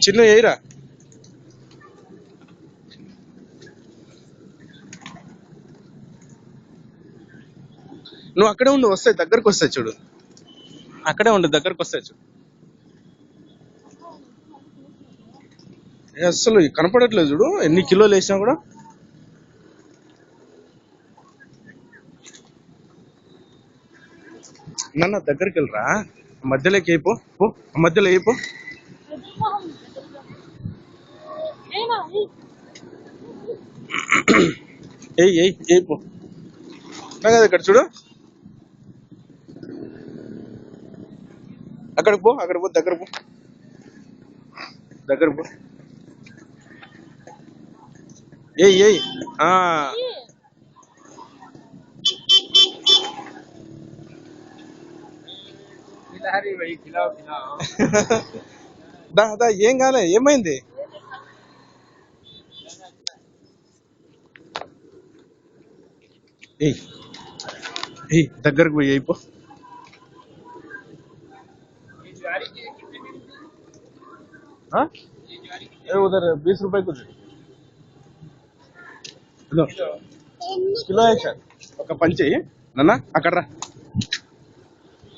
చిన్న ఎయిరా నువ్వు అక్కడే ఉండు, వస్తాయి దగ్గరకు వస్తాయి చూడు, అక్కడే ఉండు దగ్గరకు వస్తాయి చూడు. అసలు కనపడట్లేదు చూడు, ఎన్ని కిలోలు వేసినా కూడా. నన్ను దగ్గరికి వెళ్ళరా, మధ్యలోకి అయిపో, మధ్యలో అయిపో. అయిపో కదా, ఇక్కడ చూడు, అక్కడికి పో, అక్కడ పో, దగ్గర పో, దగ్గర పో. ఏయ్ దా ఏం కాలే, ఏమైంది? దగ్గరకు పోయి అయిపో. उधर 20 रुपए कुछ కిలో వేసా, ఒక పంచి నాన్న అక్కడ రా.